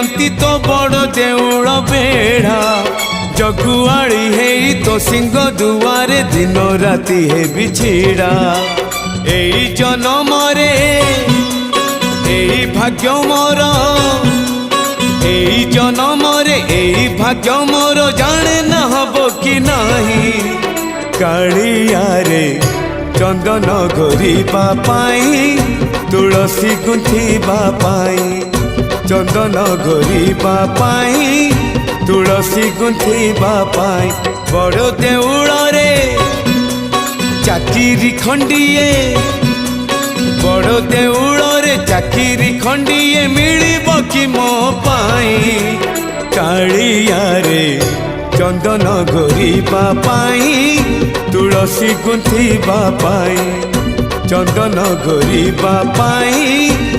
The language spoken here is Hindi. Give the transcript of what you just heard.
दियंती तो बड़ देउल बेढ़ा जगुआड़ी है तो सिंह दुआरे दिन राति है बिछिड़ा एई जन्म रे एई भाग्य मोर एई जन्म रे एई भाग्य मोर जाने न हबो कि नहीं कालिया रे चंदन घोरिबा पाई तुलसी गुंथिबा पाई चंदन घोरिबा पाई तुलसी गुंथिबा पाई बड़ देउल रे चाकिरी खंडिए बड़ देउल रे चाकिरी खंडिए मिलिबो कि मो पाई कालिया रे चंदन घोरिबा पाई तुलसी गुंथिबा पाई चंदन घोरिबा पाई।